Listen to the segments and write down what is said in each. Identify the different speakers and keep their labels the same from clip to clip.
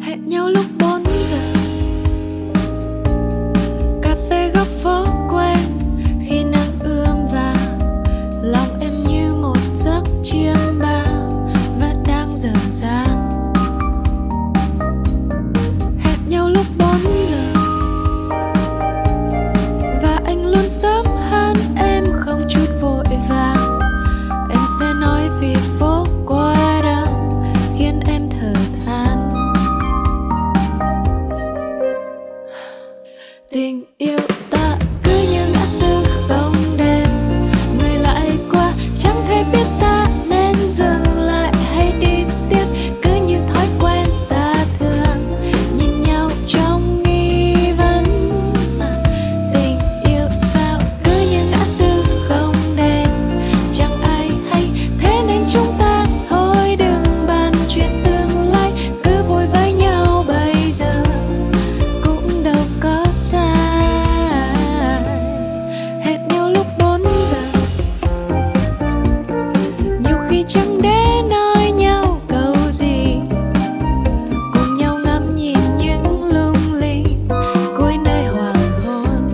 Speaker 1: hẹn nhau lúc 4 giờ. Cà phê góc phố quen khi nắng ươm vào lòng em như một giấc chiêm bao vẫn đang dở dang. Hẹn nhau lúc 4 giờ và anh luôn sớm hơn em không chút vội vàng. Em sẽ nói vì phố qua đông khiến em thở than. Tình yêu ta cứ như ngã tư không đêm, người lại qua chẳng thể biết ta nên dừng lại hay đi tiếp. Cứ như thói quen ta thường nhìn nhau trong nghi vấn. Tình yêu sao cứ như ngã tư không đêm, chẳng ai hay thế nên chúng ta thôi đừng bàn chuyện tương lai. Cứ vui với nhau bây giờ cũng đâu có sai. Hẹn nhau lúc 4 giờ, nhiều khi chẳng để nói nhau câu gì, cùng nhau ngắm nhìn những lung linh cuối nơi hoàng hôn.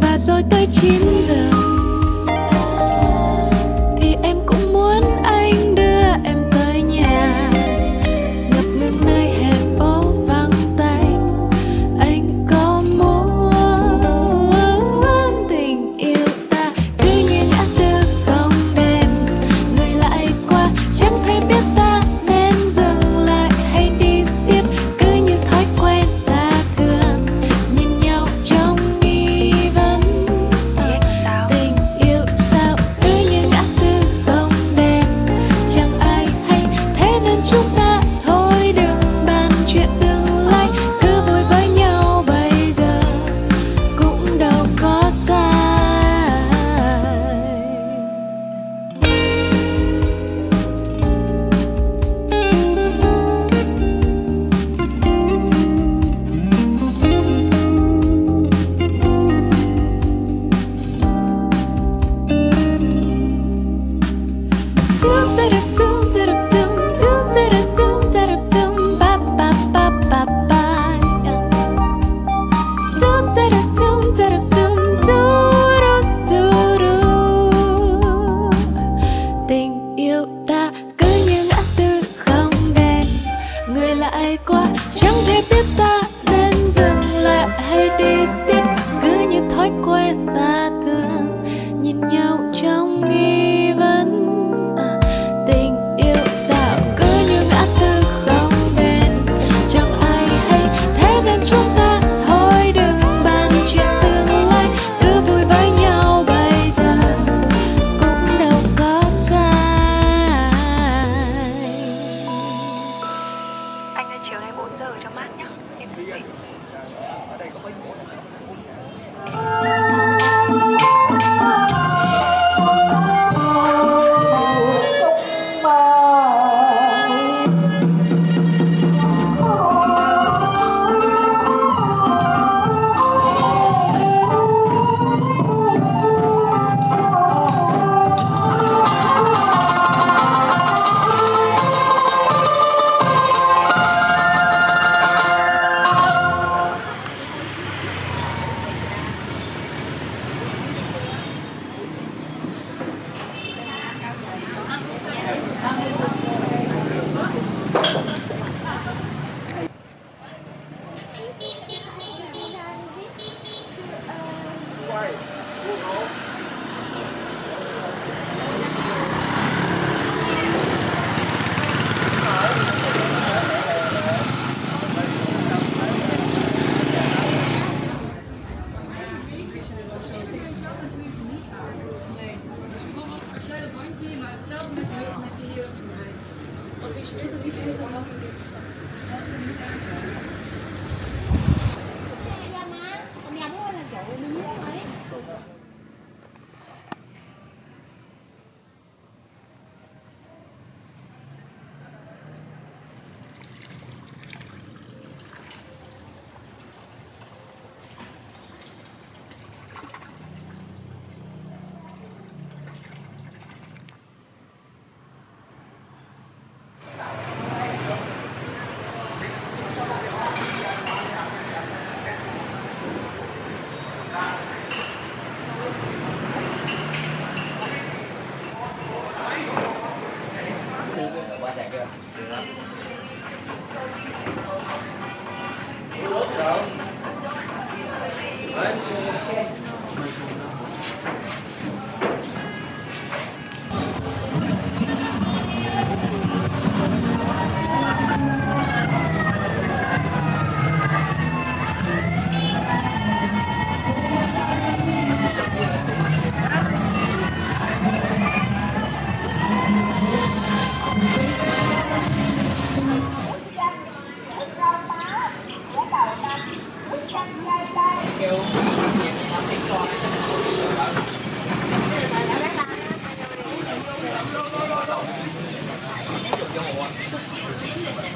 Speaker 1: Và rồi tới 9 giờ thì em cũng muốn anh đưa em tới nhà, ngập ngừng nơi hè phố vắng tanh. Anh có muốn tình yêu ta cứ như ngã tư không đêm, người lại qua chẳng thể biết ta nên dừng lại hay đi tiếp. Cứ như thói quen ta thường nhìn nhau trong nghi vấn. Tình yêu sao cứ như ngã tư không đêm, chẳng ai hay thế nên chúng ta thôi đừng bàn chuyện tương lai. Cứ vui với nhau bây giờ cũng đâu có sai. Tình yêu ta cứ như ngã tư không đèn, người lại qua chẳng thể biết ta nên dừng lại hay đi tiếp. Cứ như thói quen ta thường nhìn nhau trong nghi vấn. Tình yêu sao cứ như ngã tư không đèn, chẳng ai hay thế nên chúng ta thôi đừng bàn chuyện tương lai. Cứ vui với nhau bây giờ cũng đâu có sai.
Speaker 2: Anh ơi, chiều nay 4 giờ cho mát nhá. Em đi nghỉ.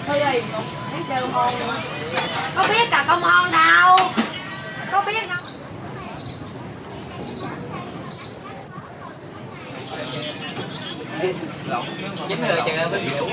Speaker 3: Thôi rồi, biết chơi môn. Có biết cả câu môn đâu. Có biết đâu.
Speaker 4: Chính người chơi với biểu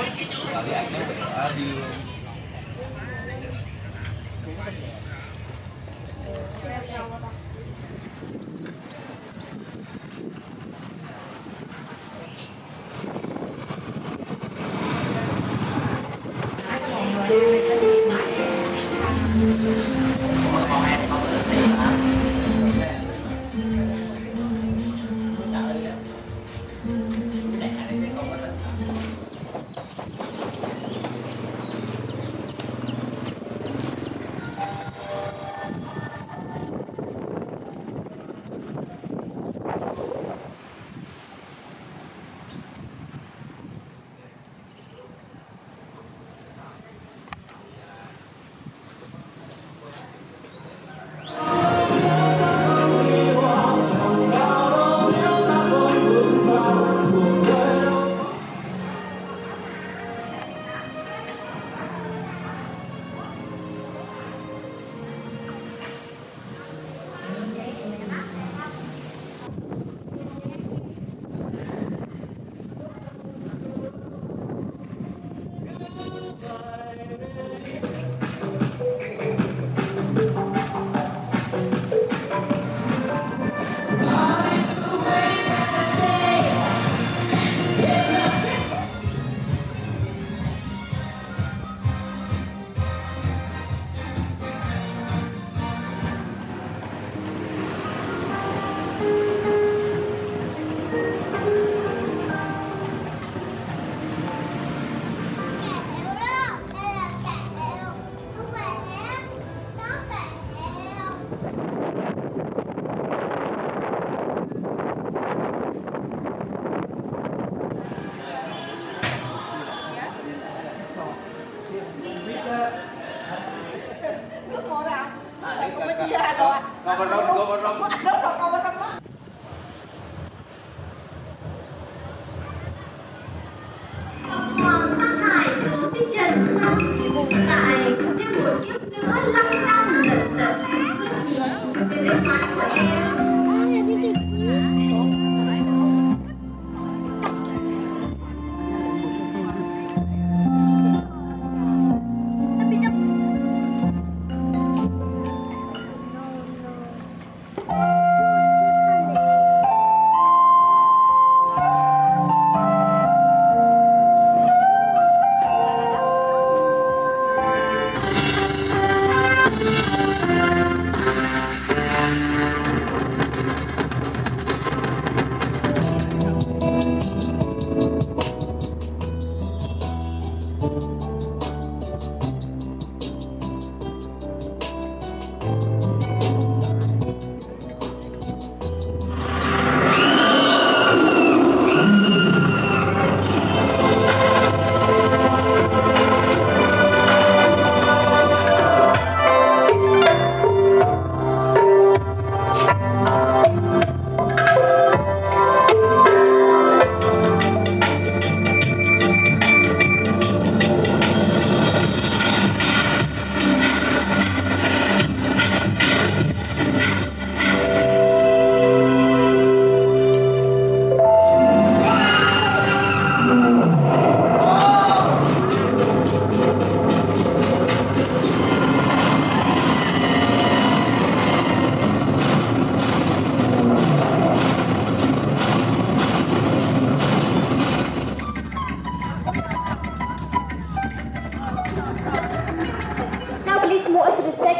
Speaker 5: Hoàng sa thải xuống dưới trần gian tại thêm một kiếp nữa lăng long lật đật để đến mắt của em.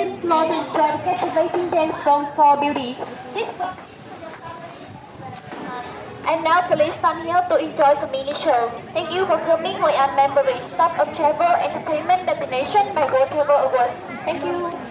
Speaker 5: fifth floor to enjoy the captivating dance from four beauties. This and now please stand here to enjoy the mini show. Thank you for coming Hoi An Memories, Stop of Travel Entertainment Destination by World Travel Awards. Thank you.